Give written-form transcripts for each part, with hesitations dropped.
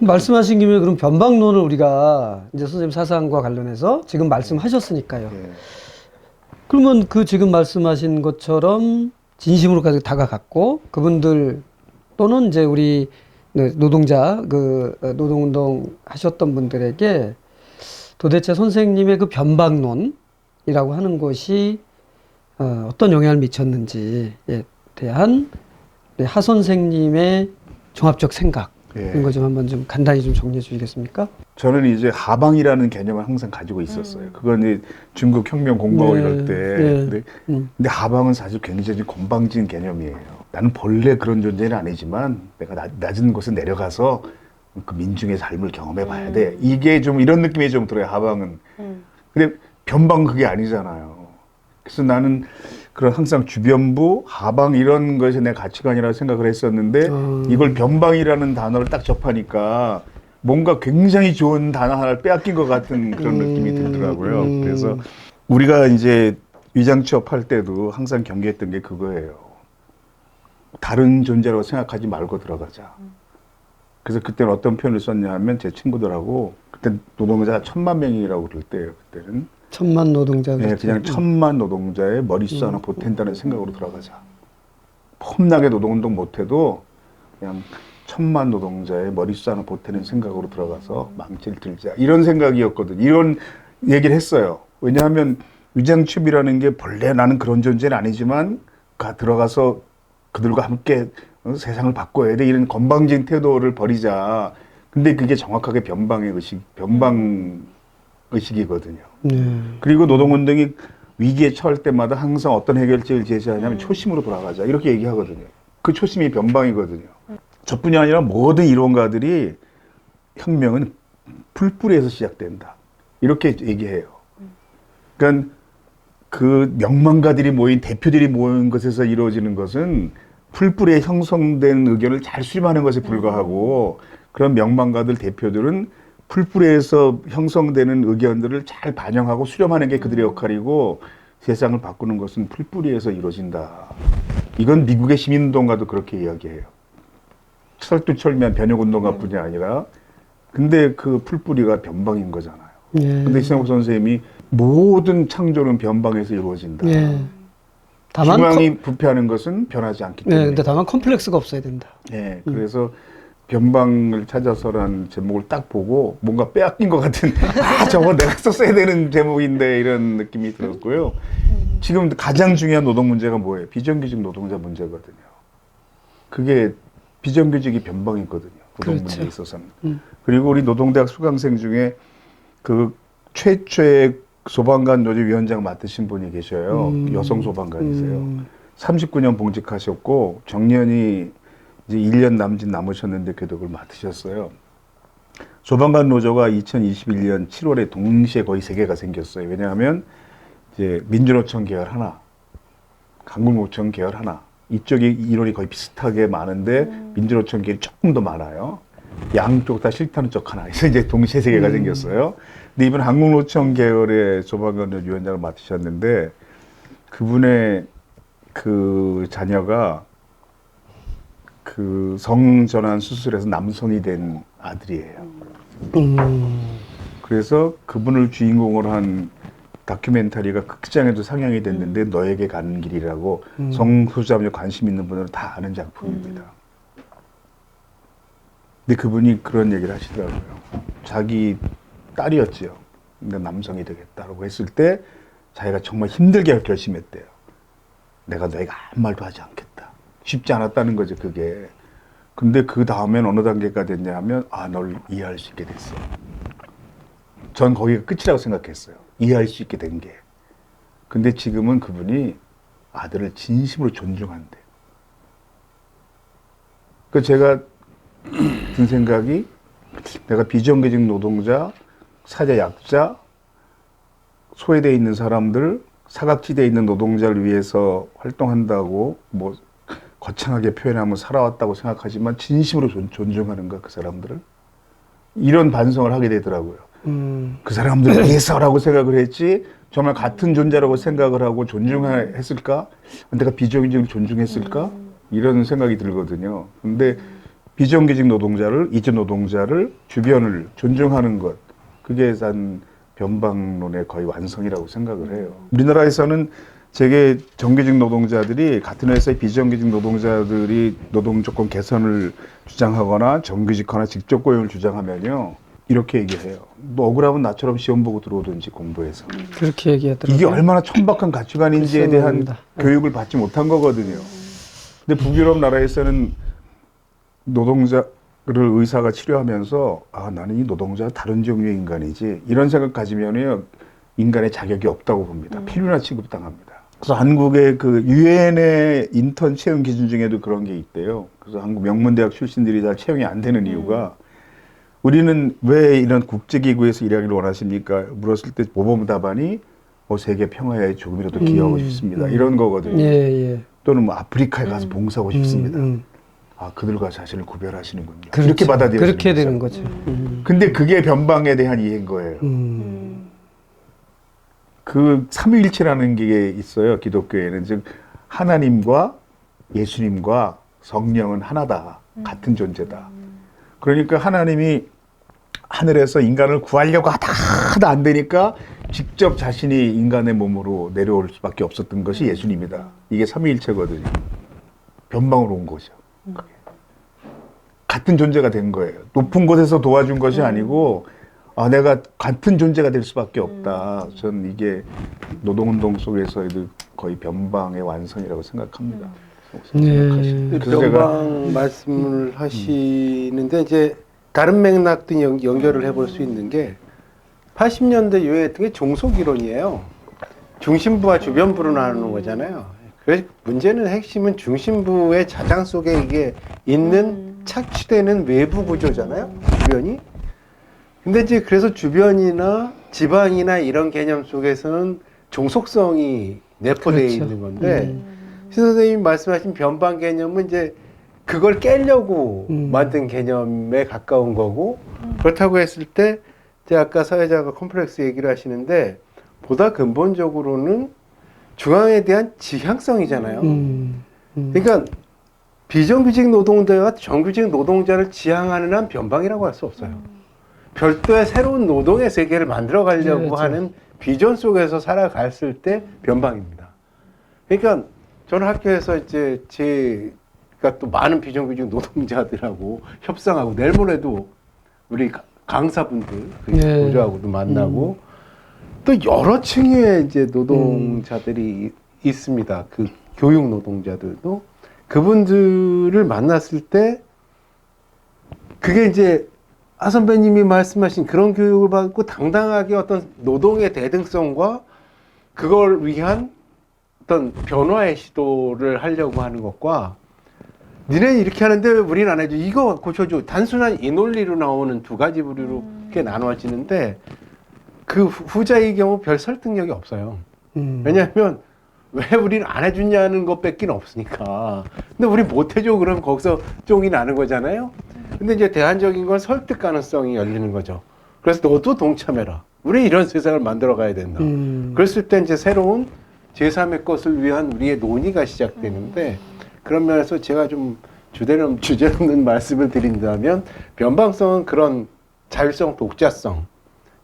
말씀하신 김에 그럼 변방론을 우리가 이제 선생님 사상과 관련해서 지금 말씀하셨으니까요. 예. 그러면 그 지금 말씀하신 것처럼 진심으로까지 다가갔고 그분들 또는 이제 우리 노동자 노동운동 하셨던 분들에게 도대체 선생님의 그 변방론이라고 하는 것이 어떤 영향을 미쳤는지에 대한 하 선생님의 종합적 생각 이런 거 좀 한번 좀 간단히 좀 정리해 주시겠습니까? 저는 이제 하방이라는 개념을 항상 가지고 있었어요. 그건 이제 중국 혁명 공부하고 이럴 때. 근데 하방은 사실 굉장히 건방진 개념이에요. 나는 본래 그런 존재는 아니지만 내가 낮은 곳에 내려가서 그 민중의 삶을 경험해 봐야 돼. 이게 좀 이런 느낌이 좀 들어요, 하방은. 근데 변방 그게 아니잖아요. 그래서 나는 그런 항상 주변부, 하방 이런 것이 내 가치관이라고 생각을 했었는데 이걸 변방이라는 단어를 딱 접하니까 뭔가 굉장히 좋은 단어 하나를 빼앗긴 것 같은 그런 느낌이 들더라고요. 그래서 우리가 이제 위장 취업할 때도 항상 경계했던 게 그거예요. 다른 존재라고 생각하지 말고 들어가자. 그래서 그때는 어떤 표현을 썼냐 하면 제 친구들하고 그때 노동자가 1000만 명이라고 그럴 때예요. 그때는. 1000만 노동자. 네, 그냥 1000만 노동자의 머릿수 하나 보탠다는 생각으로 들어가자. 폼나게 노동운동 못해도 그냥 1000만 노동자의 머릿수 하나 보태는 생각으로 들어가서 망치를 들자. 이런 생각이었거든요. 이런 얘기를 했어요. 왜냐하면 위장취업이라는 게 본래 나는 그런 존재는 아니지만 들어가서 그들과 함께 세상을 바꿔야 돼. 이런 건방진 태도를 버리자. 근데 그게 정확하게 변방 의식이거든요. 그리고 노동운동이 위기에 처할 때마다 항상 어떤 해결책을 제시하냐면 초심으로 돌아가자. 이렇게 얘기하거든요. 그 초심이 변방이거든요. 저뿐이 아니라 모든 이론가들이 혁명은 풀뿌리에서 시작된다. 이렇게 얘기해요. 그러니까 그 명망가들이 모인 대표들이 모인 것에서 이루어지는 것은 풀뿌리에 형성된 의견을 잘 수렴하는 것에 불과하고 그런 명망가들 대표들은 풀뿌리에서 형성되는 의견들을 잘 반영하고 수렴하는 게 그들의 역할이고 세상을 바꾸는 것은 풀뿌리에서 이루어진다. 이건 미국의 시민운동가도 그렇게 이야기해요. 철두철미한 변혁운동가뿐이 아니라 근데 그 풀뿌리가 변방인 거잖아요. 근데 이승엽 선생님이 모든 창조는 변방에서 이루어진다. 다만 중앙이 부패하는 것은 변하지 않기 때문에. 근데 다만 컴플렉스가 없어야 된다. 그래서 변방을 찾아서라는 제목을 딱 보고 뭔가 빼앗긴 것 같은 저거 내가 썼어야 되는 제목인데 이런 느낌이 들었고요. 지금 가장 중요한 노동 문제가 뭐예요? 비정규직 노동자 문제거든요. 그게 비정규직이 변방이거든요. 노동 문제에 있어서는. 그리고 우리 노동대학 수강생 중에 그 최초의 소방관 노조 위원장 맡으신 분이 계셔요. 여성 소방관이세요. 39년 봉직하셨고 정년이 이제 1년 남으셨는데 그래도 그걸 맡으셨어요. 소방관 노조가 2021년 7월에 동시에 거의 3개가 생겼어요. 왜냐하면 이제 민주노총 계열 하나, 한국노총 계열 하나. 이쪽이 인원이 거의 비슷하게 많은데 민주노총 계열이 조금 더 많아요. 양쪽 다 싫다는 쪽 하나. 그래서 이제 동시에 3개가 생겼어요. 근데 이번 한국노총 계열의 소방관 노조 위원장을 맡으셨는데 그분의 그 자녀가 그 성전환 수술에서 남성이 된 아들이에요. 그래서 그분을 주인공으로 한 다큐멘터리가 극장에도 상영이 됐는데 너에게 가는 길이라고 성소수자분에 관심 있는 분들은 다 아는 작품입니다. 근데 그분이 그런 얘기를 하시더라고요. 자기 딸이었지요. 근데 남성이 되겠다라고 했을 때 자기가 정말 힘들게 결심했대요. 내가 너에게 아무 말도 하지 않겠다. 쉽지 않았다는 거죠, 그게. 근데 그 다음엔 어느 단계가 됐냐 하면, 널 이해할 수 있게 됐어. 전 거기가 끝이라고 생각했어요. 이해할 수 있게 된 게. 근데 지금은 그분이 아들을 진심으로 존중한대. 그 제가 든 생각이 내가 비정규직 노동자, 사자, 약자, 소외되어 있는 사람들, 사각지대에 있는 노동자를 위해서 활동한다고 뭐 거창하게 표현하면 살아왔다고 생각하지만 진심으로 존중하는가 그 사람들을? 이런 반성을 하게 되더라고요. 그 사람들을 위해서라고 생각을 했지 정말 같은 존재라고 생각을 하고 존중했을까? 내가 비정규직을 존중했을까? 이런 생각이 들거든요. 근데 비정규직 노동자를, 이주 노동자를, 주변을 존중하는 것, 그게 단 변방론의 거의 완성이라고 생각을 해요. 우리나라에서는 되게 정규직 노동자들이 같은 회사의 비정규직 노동자들이 노동 조건 개선을 주장하거나 정규직화나 직접 고용을 주장하면요, 이렇게 얘기해요. 너 억울하면 나처럼 시험 보고 들어오든지 공부해서. 그렇게 얘기하더라고요. 이게 얼마나 천박한 가치관인지에 대한 그렇습니다. 교육을 받지 못한 거거든요. 근데 북유럽 나라에서는 노동자를 의사가 치료하면서 아, 나는 이 노동자가 다른 종류의 인간이지, 이런 생각 가지면요, 인간의 자격이 없다고 봅니다. 필요나 취급당합니다. 그래서 한국의 그 유엔의 인턴 채용 기준 중에도 그런 게 있대요. 그래서 한국 명문대학 출신들이 다 채용이 안 되는 이유가, 우리는 왜 이런 국제기구에서 일하기를 원하십니까? 물었을 때 모범 답안이 세계 평화에 조금이라도 기여하고 싶습니다. 이런 거거든요. 예. 또는 뭐 아프리카에 가서 봉사하고 싶습니다. 아, 그들과 자신을 구별하시는군요. 그렇죠. 이렇게 받아들여지는 그렇게 되는 거죠. 거죠. 근데 그게 변방에 대한 이해인 거예요. 그 삼위일체라는 게 있어요. 기독교에는. 즉 하나님과 예수님과 성령은 하나다. 같은 존재다. 그러니까 하나님이 하늘에서 인간을 구하려고 하다 안 되니까 직접 자신이 인간의 몸으로 내려올 수밖에 없었던 것이 예수님이다. 이게 삼위일체거든요. 변방으로 온 거죠. 같은 존재가 된 거예요. 높은 곳에서 도와준 것이 아니고, 아, 내가 같은 존재가 될 수밖에 없다. 전 이게 노동운동 속에서도 거의 변방의 완성이라고 생각합니다. 네. 그래서 변방 말씀을 하시는데 이제 다른 맥락도 연결을 해볼 수 있는 게 80년대 유행했던 게 종속이론이에요. 중심부와 주변부로 나누는 거잖아요. 그래서 문제는 핵심은 중심부의 자장 속에 이게 있는 착취되는 외부 구조잖아요. 주변이. 근데 이제 그래서 주변이나 지방이나 이런 개념 속에서는 종속성이 내포되어 그렇죠. 있는 건데 시 선생님이 말씀하신 변방 개념은 이제 그걸 깨려고 만든 개념에 가까운 거고, 그렇다고 했을 때 제가 아까 사회자가 컴플렉스 얘기를 하시는데 보다 근본적으로는 중앙에 대한 지향성이잖아요. 그러니까 비정규직 노동자가 정규직 노동자를 지향하는 한 변방이라고 할 수 없어요. 별도의 새로운 노동의 세계를 만들어 가려고 그렇죠. 하는 비전 속에서 살아갔을 때 변방입니다. 그러니까 저는 학교에서 이제 제가 또 많은 비정규직 노동자들하고 협상하고 내일 모레도 우리 강사분들 네. 교주하고도 만나고 또 여러 층의 이제 노동자들이 있습니다. 그 교육 노동자들도 그분들을 만났을 때 그게 이제 하 선배님이 말씀하신 그런 교육을 받고 당당하게 어떤 노동의 대등성과 그걸 위한 어떤 변화의 시도를 하려고 하는 것과 니네 이렇게 하는데 왜 우리는 안 해줘? 이거 고쳐줘. 단순한 이 논리로 나오는 두 가지 부류로 이렇게 나누어지는데 그 후자의 경우 별 설득력이 없어요. 왜냐하면 왜 우리는 안 해주냐는 것밖에 없으니까. 근데 우리 못 해줘 그러면 거기서 쫑이 나는 거잖아요. 근데 이제 대안적인 건 설득 가능성이 열리는 거죠. 그래서 너도 동참해라. 우리 이런 세상을 만들어 가야 된다. 그랬을 때 이제 새로운 제3의 것을 위한 우리의 논의가 시작되는데 그런 면에서 제가 좀 주제넘는 말씀을 드린다면 변방성은 그런 자율성, 독자성,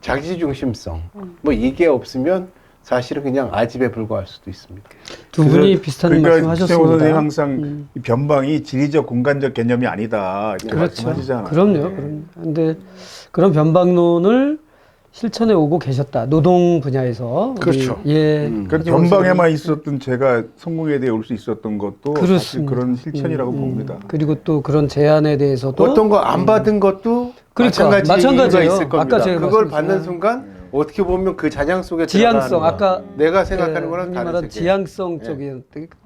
자기중심성 뭐 이게 없으면 사실은 그냥 아집에 불과할 수도 있습니다. 두 분이 비슷한 그러니까 말씀 최호 선생님 하셨습니다. 항상 이 변방이 지리적 공간적 개념이 아니다 이렇게 그렇죠. 말씀하시잖아요. 그럼요. 근데 그런 변방론을 실천해 오고 계셨다. 노동 분야에서. 그렇죠. 예. 그러니까 변방에만 있었던 제가 성공에 대해 올 수 있었던 것도 사실 그렇습니다. 그런 실천이라고 봅니다. 그리고 또 그런 제안에 대해서도 어떤 거 안 받은 것도 그러니까, 마찬가지가 마찬가지예요. 있을 겁니다. 아까 제가 그걸 말씀드린 받는 순간 어떻게 보면 그 잔향 속에 지향성, 들어가는 아까 거야. 내가 생각하는 거랑 형님 다른 말한 세계. 지향성 쪽이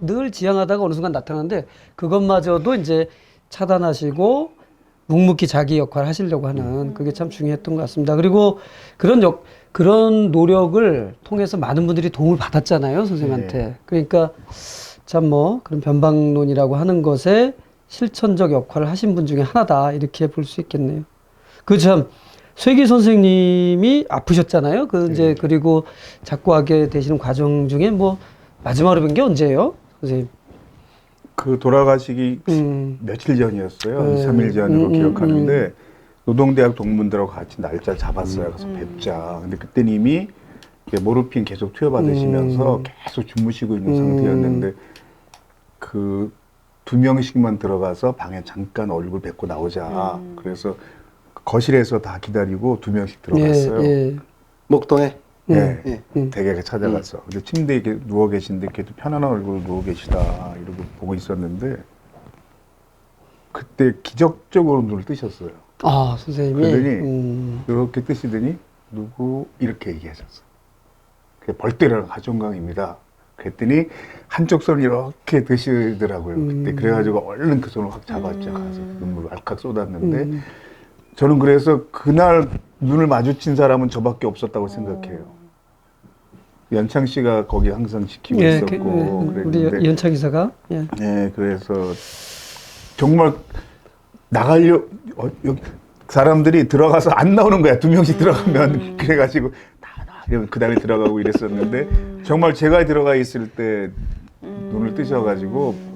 늘 지향하다가 어느 순간 나타나는데 그것마저도 이제 차단하시고 묵묵히 자기 역할을 하시려고 하는 그게 참 중요했던 것 같습니다. 그리고 그런 노력을 통해서 많은 분들이 도움을 받았잖아요, 선생님한테. 그러니까 참 뭐 그런 변방론이라고 하는 것에 실천적 역할을 하신 분 중에 하나다 이렇게 볼 수 있겠네요. 그 참 쇠기 선생님이 아프셨잖아요. 이제 그리고 작고하게 되시는 과정 중에 뭐 마지막으로 뵌 게 언제예요, 선생님? 그 돌아가시기 며칠 전이었어요. 2, 3일 전으로 기억하는데 노동대학 동문들하고 같이 날짜 잡았어요. 그래서 뵙자. 근데 그때 이미 모르핀 계속 투여받으시면서 계속 주무시고 있는 상태였는데 그 2명씩만 들어가서 방에 잠깐 얼굴 뵙고 나오자. 그래서 거실에서 다 기다리고 2명씩 들어갔어요. 예. 목동에. 네, 댁에 찾아가서. 근데 침대에 이렇게 누워 계신데 걔도 편안한 얼굴로 누워 계시다 이러고 보고 있었는데 그때 기적적으로 눈을 뜨셨어요. 아, 선생님이. 그러더니 이렇게 뜨시더니 누구 이렇게 얘기하셨어. 그게 벌떼라는 가정강입니다. 그랬더니 한쪽 손을 이렇게 드시더라고요. 그때 그래가지고 얼른 그 손을 확 잡았죠. 가서 눈물을 알칵 쏟았는데 저는 그래서 그날 눈을 마주친 사람은 저밖에 없었다고 생각해요. 연창 씨가 거기 항상 지키고 예, 있었고 우리 그랬는데 연창 이사가. 예. 네, 그래서 정말 나가려 여기 사람들이 들어가서 안 나오는 거야. 2명씩 들어가면 그래가지고 이러면 그 다음에 들어가고 이랬었는데 정말 제가 들어가 있을 때 눈을 뜨셔가지고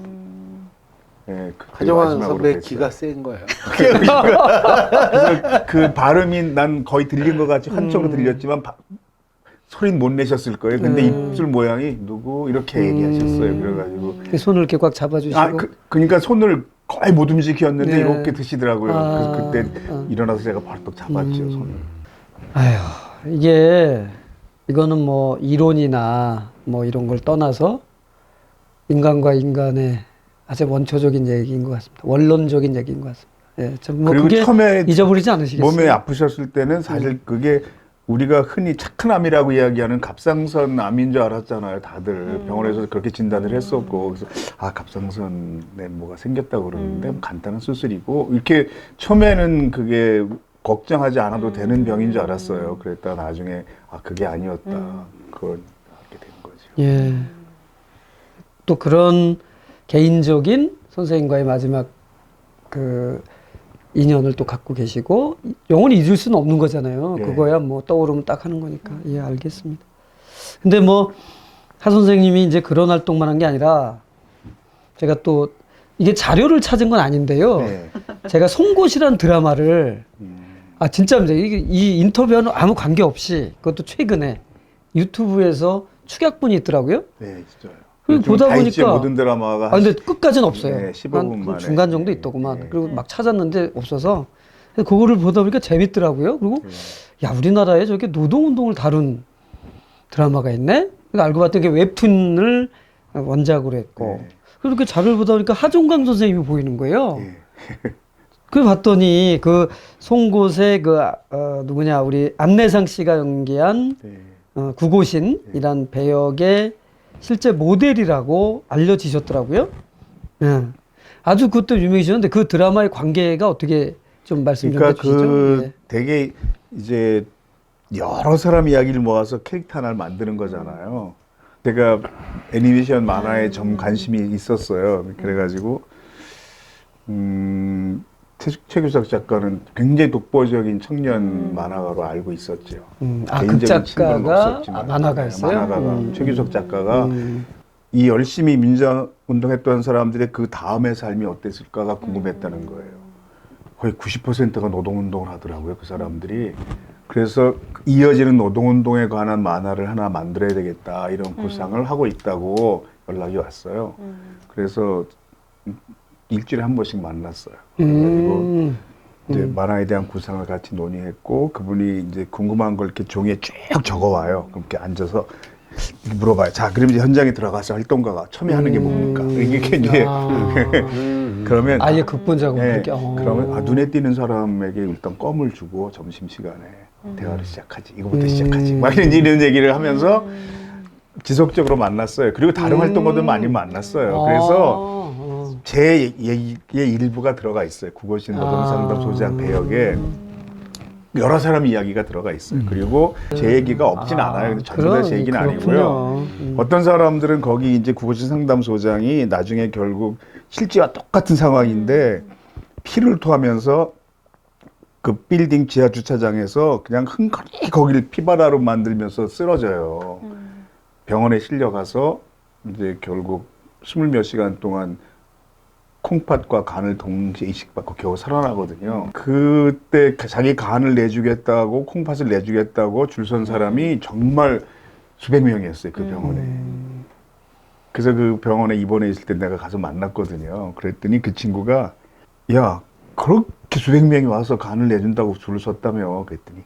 네, 하정환 선배 기가 센 거예요. 그래서 그 발음이 난 거의 들린 것 같이 한쪽으로 들렸지만 소리는 못 내셨을 거예요. 근데 입술 모양이 누구 이렇게 얘기하셨어요. 그래가지고 손을 이렇게 꽉 잡아주시고. 그러니까 손을 거의 못 움직였는데 네. 이렇게 드시더라고요. 그래서 그때 일어나서 제가 발떡 잡았죠. 손을. 아휴, 이거는 뭐 이론이나 뭐 이런 걸 떠나서 인간과 인간의 아주 원초적인 얘기인 것 같습니다. 원론적인 얘기인 것 같습니다. 예, 뭐 그리고 그게 처음에 잊어버리지 않으시겠어요? 몸에 아프셨을 때는 사실 그게 우리가 흔히 착한 암이라고 이야기하는 갑상선 암인 줄 알았잖아요. 다들 병원에서 그렇게 진단을 했었고 그래서 갑상선에 뭐가 생겼다고 그러는데 간단한 수술이고 이렇게 처음에는 그게 걱정하지 않아도 되는 병인 줄 알았어요. 그랬다 나중에 그게 아니었다. 그걸 알게 된 거죠. 예. 또 그런 개인적인 선생님과의 마지막 그 인연을 또 갖고 계시고 영원히 잊을 수는 없는 거잖아요. 예. 그거야 뭐 떠오르면 딱 하는 거니까. 예, 알겠습니다. 근데 뭐 하 선생님이 이제 그런 활동만 한 게 아니라 제가 또 이게 자료를 찾은 건 아닌데요. 네. 제가 송곳이라는 드라마를 진짜입니다. 이 인터뷰와는 아무 관계 없이 그것도 최근에 유튜브에서 축약본이 있더라고요. 네, 진짜요. 그리고 보다 보니까 모든 드라마가 근데 끝까지는 없어요. 네, 15분 한 만에. 중간 정도 네, 있더구만. 네. 그리고 막 찾았는데 없어서 그거를 보다 보니까 재밌더라고요. 그리고 야, 우리나라에 저렇게 노동운동을 다룬 드라마가 있네? 그래서 알고 봤더니 게 웹툰을 원작으로 했고 네. 그렇게 자료를 보다 보니까 하종강 선생님이 보이는 거예요. 네. 그걸 봤더니 그 송곳의 누구냐 우리 안내상 씨가 연기한 네. 구고신이란 배역의 실제 모델이라고 알려지셨더라고요. 예. 아주 그것도 유명해지셨는데 그 드라마의 관계가 어떻게 좀 말씀 좀 그러니까 해주시죠. 예. 되게 이제 여러 사람 이야기를 모아서 캐릭터 하나를 만드는 거잖아요. 내가 애니메이션 만화에 좀 관심이 있었어요. 그래가지고 최규석 작가는 굉장히 독보적인 청년 만화가로 알고 있었죠. 그 작가가 만화가였어요. 만화가가 최규석 작가가 이 열심히 민주운동했던 사람들의 그 다음의 삶이 어땠을까가 궁금했다는 거예요. 거의 90%가 노동운동을 하더라고요, 그 사람들이. 그래서 이어지는 노동운동에 관한 만화를 하나 만들어야 되겠다 이런 구상을 하고 있다고 연락이 왔어요. 그래서 일주일에 한 번씩 만났어요. 그래가지고 이제 만화에 대한 구상을 같이 논의했고 그분이 이제 궁금한 걸 이렇게 종이에 쭉 적어와요. 그럼 이렇게 앉아서 물어봐요. 자, 그럼 이제 현장에 들어가서 활동가가 처음에 하는 게 뭡니까? 이게 이제 그러면 아예 극본작업 네, 그렇게. 그러면 눈에 띄는 사람에게 일단 껌을 주고 점심 시간에 대화를 시작하지. 이거부터 시작하지. 막 이런 얘기를 하면서 지속적으로 만났어요. 그리고 다른 활동가들 많이 만났어요. 그래서 제 얘기의 일부가 들어가 있어요. 국어신 노동상담 소장 배역에 여러 사람 이야기가 들어가 있어요. 그리고 제 얘기가 없진 않아요. 근데 전부 다 제 얘기는 아니고요. 어떤 사람들은 거기 이제 국어신 상담소장이 나중에 결국 실제와 똑같은 상황인데 피를 토하면서 그 빌딩 지하 주차장에서 그냥 흥건히 거기를 피바다로 만들면서 쓰러져요. 병원에 실려가서 이제 결국 20몇 시간 동안 콩팥과 간을 동시에 이식받고 겨우 살아나거든요. 그때 자기 간을 내주겠다고 콩팥을 내주겠다고 줄 선 사람이 정말 수백 명이었어요. 그 병원에. 그래서 그 병원에 입원해 있을 때 내가 가서 만났거든요. 그랬더니 그 친구가 야 그렇게 수백 명이 와서 간을 내준다고 줄을 섰다며. 그랬더니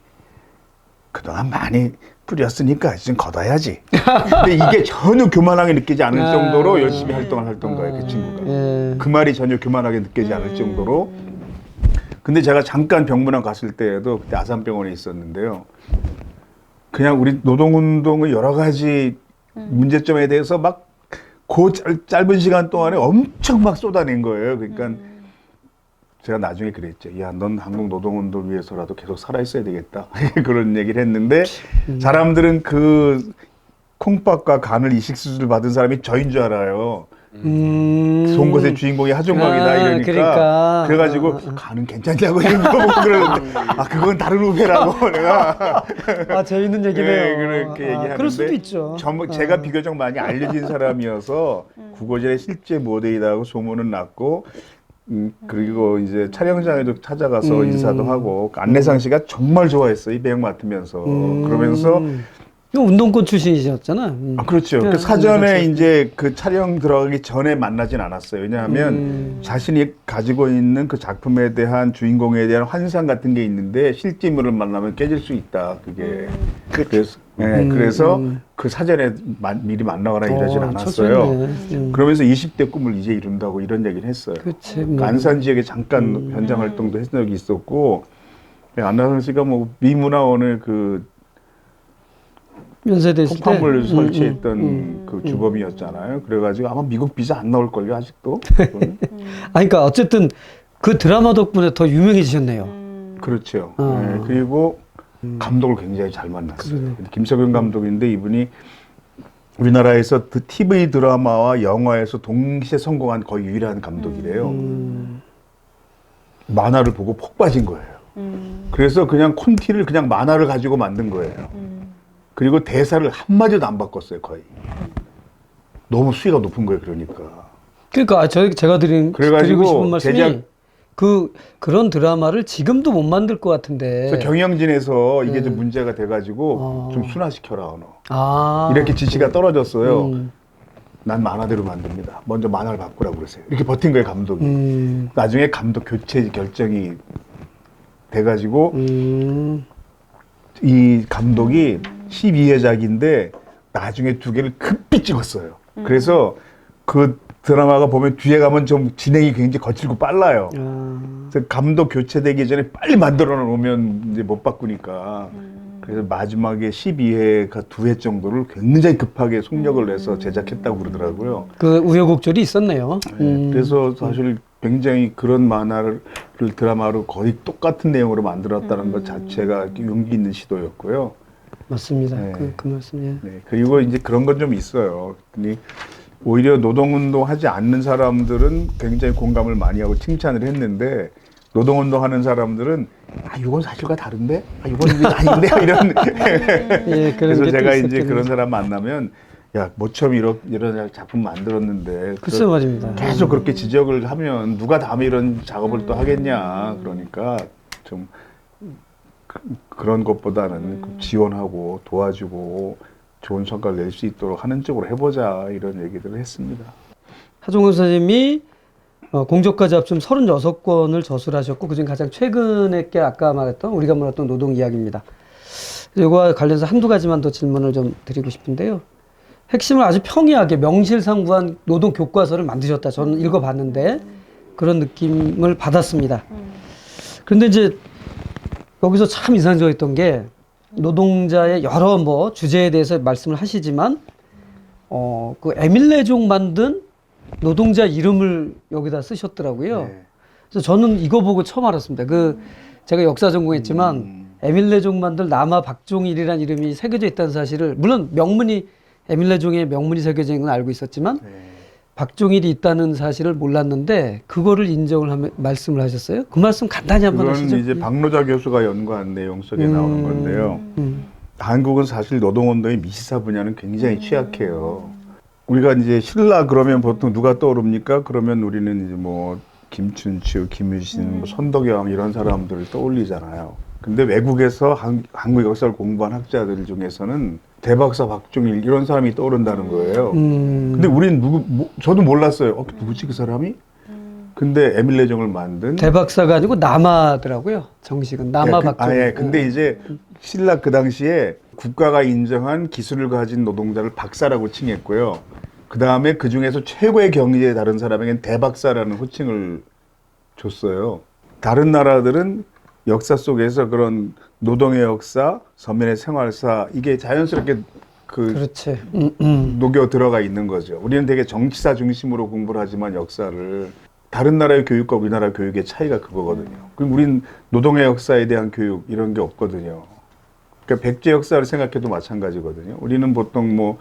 그동안 많이 뿌렸으니까 지금 걷어야지. 근데 이게 전혀 교만하게 느끼지 않을 정도로 열심히 활동을 했던 거예요. 그 친구가. 그 말이 전혀 교만하게 느끼지 않을 정도로. 근데 제가 잠깐 병문안 갔을 때에도 그때 아산병원에 있었는데요. 그냥 우리 노동운동의 여러 가지 문제점에 대해서 막 그 짧은 시간 동안에 엄청 막 쏟아낸 거예요. 그러니까 제가 나중에 그랬죠. 야, 넌 한국 노동운동을 위해서라도 계속 살아있어야 되겠다. 그런 얘기를 했는데 사람들은 그 콩팥과 간을 이식 수술 받은 사람이 저인 줄 알아요. 송곳의 주인공이 하종각이다 이러니까 그러니까. 그래가지고 간은 괜찮냐고 이런 거 보고 그러는데 그건 다른 후배라고 내가 재밌는 얘기네요. 네, 그렇게 얘기하는데 그럴 수도 있죠. 제가 비교적 많이 알려진 사람이어서 구고절의 실제 모델이라고 소문은 났고 그리고 이제 촬영장에도 찾아가서 인사도 하고 안내상 씨가 정말 좋아했어요. 이 배역 맡으면서 그러면서 운동권 출신이셨잖아. 그렇죠. 그 사전에 이제 그 촬영 들어가기 전에 만나진 않았어요. 왜냐하면 자신이 가지고 있는 그 작품에 대한 주인공에 대한 환상 같은 게 있는데 실제 인물을 만나면 깨질 수 있다. 그게 그래서 그래서 그 사전에 미리 만나거나 이러진 않았어요. 그러면서 20대 꿈을 이제 이룬다고 이런 얘기를 했어요. 그치, 안산 지역에 잠깐 현장 활동도 했던 적이 있었고 안나성 씨가 뭐 미문화원을 그 연세대 있을 때 폭탄물 설치했던 그 주범이었잖아요. 그래가지고 아마 미국 비자 안 나올걸요 아직도. 그러니까 어쨌든 그 드라마 덕분에 더 유명해지셨네요. 그렇죠. 네, 그리고 감독을 굉장히 잘 만났어요. 김석영 감독인데 이분이 우리나라에서 그 TV 드라마와 영화에서 동시에 성공한 거의 유일한 감독이래요. 만화를 보고 폭 빠진 거예요. 그래서 그냥 콘티를 그냥 만화를 가지고 만든 거예요. 그리고 대사를 한마디도 안 바꿨어요, 거의. 너무 수위가 높은 거예요, 그러니까. 그러니까 제가 드리고 싶은 말씀이 그런 드라마를 지금도 못 만들 것 같은데. 그래서 경영진에서 이게 좀 문제가 돼가지고 좀 순화시켜라, 너. 이렇게 지시가 떨어졌어요. 난 만화대로 만듭니다. 먼저 만화를 바꾸라고 그러세요. 이렇게 버틴 거예요, 감독이. 나중에 감독 교체 결정이 돼가지고 이 감독이 12회작인데 나중에 2개를 급히 찍었어요. 그래서 그 드라마가 보면 뒤에 가면 좀 진행이 굉장히 거칠고 빨라요. 그래서 감독 교체되기 전에 빨리 만들어 놓으면 이제 못 바꾸니까. 그래서 마지막에 12회가 2회 정도를 굉장히 급하게 속력을 내서 제작했다고 그러더라고요. 그 우여곡절이 있었네요. 네, 그래서 사실 굉장히 그런 만화를 드라마로 거의 똑같은 내용으로 만들었다는 것 자체가 용기 있는 시도였고요. 맞습니다. 네. 그 말씀이에요. 네, 그리고 이제 그런 건 좀 있어요. 오히려 노동운동 하지 않는 사람들은 굉장히 공감을 많이 하고 칭찬을 했는데 노동운동 하는 사람들은 이건 사실과 다른데? 이건 아닌데? 이런. 그래서 제가 이제 그런 사람 만나면 야, 모처럼 이런 작품 만들었는데 글쎄 말입니다. 계속 그렇게 지적을 하면 누가 다음에 이런 작업을 또 하겠냐. 그러니까 좀 그런 것보다는 지원하고 도와주고 좋은 성과를 낼 수 있도록 하는 쪽으로 해보자 이런 얘기들을 했습니다. 하종근 선생님이 공저가 잡품 36권을 저술하셨고 그중 가장 최근에 게 아까 말했던 우리가 몰랐던 노동 이야기입니다. 이거와 관련해서 한두 가지만 더 질문을 좀 드리고 싶은데요. 핵심을 아주 평이하게 명실상부한 노동 교과서를 만드셨다. 저는 읽어봤는데 그런 느낌을 받았습니다. 그런데 이제 여기서 참 인상적이었던 게 노동자의 여러 주제에 대해서 말씀을 하시지만 그 에밀 레종 만든 노동자 이름을 여기다 쓰셨더라고요. 네. 그래서 저는 이거 보고 처음 알았습니다. 제가 역사 전공했지만 에밀 레종 만든 남아 박종일이라는 이름이 새겨져 있다는 사실을 물론 에밀 레종의 명문이 새겨져 있는 건 알고 있었지만 박종일이 있다는 사실을 몰랐는데 그거를 말씀을 하셨어요. 그 말씀 간단히 한번 하시죠. 그건 이제 박노자 교수가 연구한 내용 속에 나오는 건데요. 한국은 사실 노동운동의 미시사 분야는 굉장히 취약해요. 우리가 이제 신라 그러면 보통 누가 떠오릅니까? 그러면 우리는 이제 뭐 김춘추, 김유신, 뭐 손덕영 이런 사람들을 떠올리잖아요. 근데 외국에서 한국 역사를 공부한 학자들 중에서는 대박사 박종일 이런 사람이 떠오른다는 거예요. 근데 우린 저도 몰랐어요. 누구지 그 사람이? 근데 에밀레정을 만든 대박사가 아니고 남아더라고요. 정식은 남아 박종. 근데 이제 신라 그 당시에 국가가 인정한 기술을 가진 노동자를 박사라고 칭했고요. 그 다음에 그 중에서 최고의 경지에 다른 사람에겐 대박사라는 호칭을 줬어요. 다른 나라들은 역사 속에서 그런 노동의 역사, 서민의 생활사 이게 자연스럽게 그렇지. 녹여 들어가 있는 거죠. 우리는 되게 정치사 중심으로 공부를 하지만 역사를 다른 나라의 교육과 우리나라 교육의 차이가 그거거든요. 그럼 우린 노동의 역사에 대한 교육 이런 게 없거든요. 그러니까 백제 역사를 생각해도 마찬가지거든요. 우리는 보통 뭐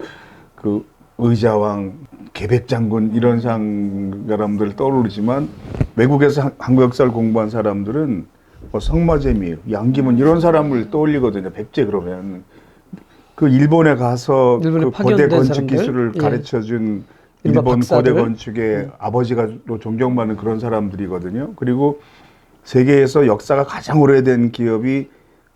그 의자왕, 계백장군 이런 사람들을 떠오르지만 외국에서 한국 역사를 공부한 사람들은 뭐 성마재미, 양기문 이런 사람을 떠올리거든요. 백제 그러면 그 일본에 가서 그 고대 건축 사람들? 기술을 예. 가르쳐준 일본 일본 박사들? 고대 건축의 아버지가 존경받는 그런 사람들이거든요. 그리고 세계에서 역사가 가장 오래된 기업이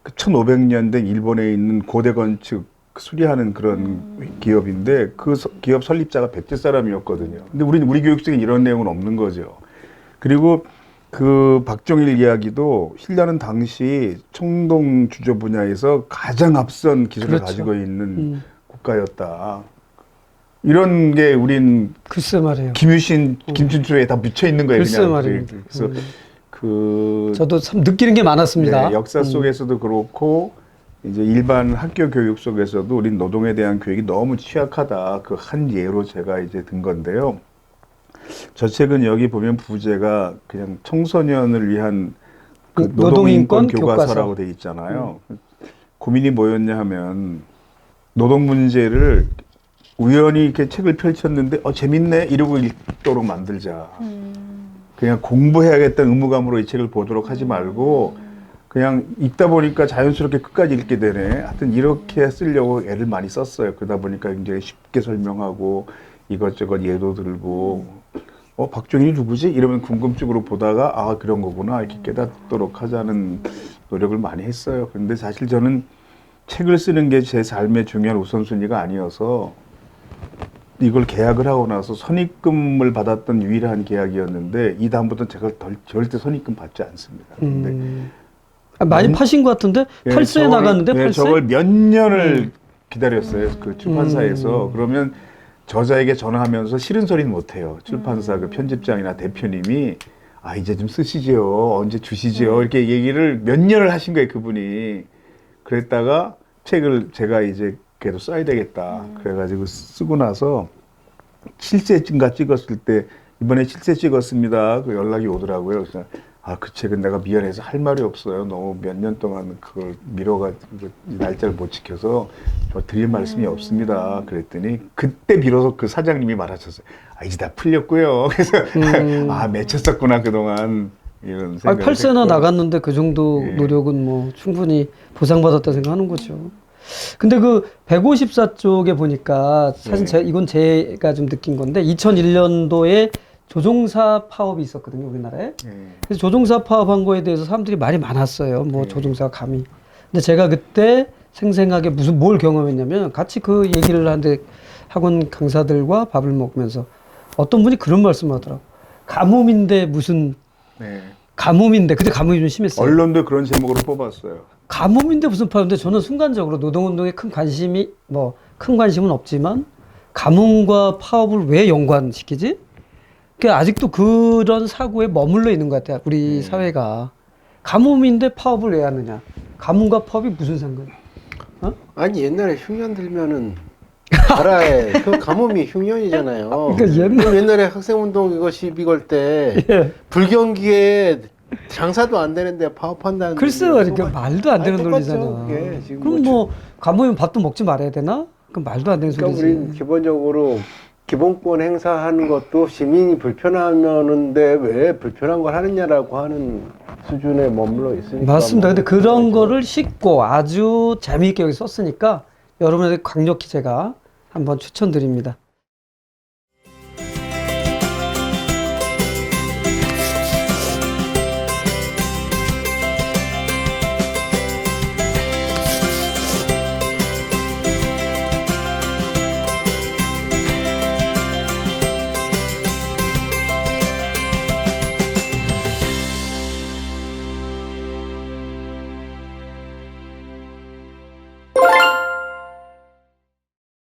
그 1500년 된 일본에 있는 고대 건축 수리하는 그런 기업인데 그 기업 설립자가 백제 사람이었거든요. 근데 우리 교육 속에 이런 내용은 없는 거죠. 그리고 그 박종일 이야기도 신라는 당시 청동 주조 분야에서 가장 앞선 기술을 그렇죠. 가지고 있는 국가였다. 이런 게 우린 글쎄 말이에요. 김유신, 김춘추에 다 묻혀 있는 거예요. 글쎄 그냥. 말입니다. 그래서 그 저도 참 느끼는 게 많았습니다. 네, 역사 속에서도 그렇고 이제 일반 학교 교육 속에서도 우린 노동에 대한 교육이 너무 취약하다. 그 한 예로 제가 이제 든 건데요. 저 책은 여기 보면 부제가 그냥 청소년을 위한 그 노동인권 교과서라고 돼 있잖아요. 고민이 뭐였냐 하면 노동 문제를 우연히 이렇게 책을 펼쳤는데 재밌네 이러고 읽도록 만들자. 그냥 공부해야겠다는 의무감으로 이 책을 보도록 하지 말고 그냥 읽다 보니까 자연스럽게 끝까지 읽게 되네. 하여튼 이렇게 쓰려고 애를 많이 썼어요. 그러다 보니까 굉장히 쉽게 설명하고 이것저것 예도 들고 박종일이 누구지? 이러면 궁금증으로 보다가 그런 거구나 이렇게 깨닫도록 하자는 노력을 많이 했어요. 그런데 사실 저는 책을 쓰는 게 제 삶의 중요한 우선순위가 아니어서 이걸 계약을 하고 나서 선입금을 받았던 유일한 계약이었는데 이 다음부터는 제가 절대 선입금 받지 않습니다. 근데 많이 파신 것 같은데? 8세에 나갔는데 8세? 저걸 몇 년을 기다렸어요. 그 출판사에서. 그러면 저자에게 전화하면서 싫은 소리는 못해요. 출판사 그 편집장이나 대표님이 이제 좀 쓰시죠. 언제 주시죠. 이렇게 얘기를 몇 년을 하신 거예요. 그분이. 그랬다가 책을 제가 이제 그래도 써야 되겠다. 그래가지고 쓰고 나서 7세인가 찍었을 때 이번에 7세 찍었습니다. 그 연락이 오더라고요. 그래서 그 책은 내가 미안해서 할 말이 없어요. 너무 몇 년 동안 그걸 미뤄가지고 날짜를 못 지켜서 저 드릴 말씀이 없습니다. 그랬더니 그때 비로소 그 사장님이 말하셨어요. 이제 다 풀렸고요. 그래서 맺혔었구나 그동안. 이런 생각을 8세나 했고. 나갔는데 그 정도 노력은 뭐 충분히 보상받았다 생각하는 거죠. 근데 그 154쪽에 보니까 사실 이건 제가 좀 느낀 건데 2001년도에 조종사 파업이 있었거든요, 우리나라에. 그래서 조종사 파업한 거에 대해서 사람들이 말이 많았어요. 뭐 조종사 감히. 근데 제가 그때 생생하게 뭘 경험했냐면 같이 그 얘기를 하는데 학원 강사들과 밥을 먹으면서 어떤 분이 그런 말씀을 하더라고. 가뭄인데 무슨 가뭄인데 그때 가뭄이 좀 심했어요. 언론도 그런 제목으로 뽑았어요. 가뭄인데 무슨 파업인데 저는 순간적으로 노동운동에 큰 관심은 없지만 가뭄과 파업을 왜 연관시키지? 아직도 그런 사고에 머물러 있는 것 같아요. 우리 사회가. 가뭄인데 파업을 왜 하느냐? 가뭄과 파업이 무슨 상관이야? 아니 옛날에 흉년 들면은 나라에 그 가뭄이 흉년이잖아요. 그러니까 옛날에 학생운동 이거 시비 걸 때 불경기에 장사도 안 되는데 파업한다는. 글쎄요, 그러니까 말도 안 되는 논리잖아. 지금 그럼 뭐 가뭄이면 밥도 먹지 말아야 되나? 그럼 말도 안 되는 그러니까 소리지. 우리는 기본적으로 기본권 행사하는 것도 시민이 불편하면은데 왜 불편한 걸 하느냐라고 하는 수준에 머물러 있으니까. 맞습니다. 근데 그런 거를 싣고 아주 재미있게 여기 썼으니까 여러분에게 강력히 제가 한번 추천드립니다.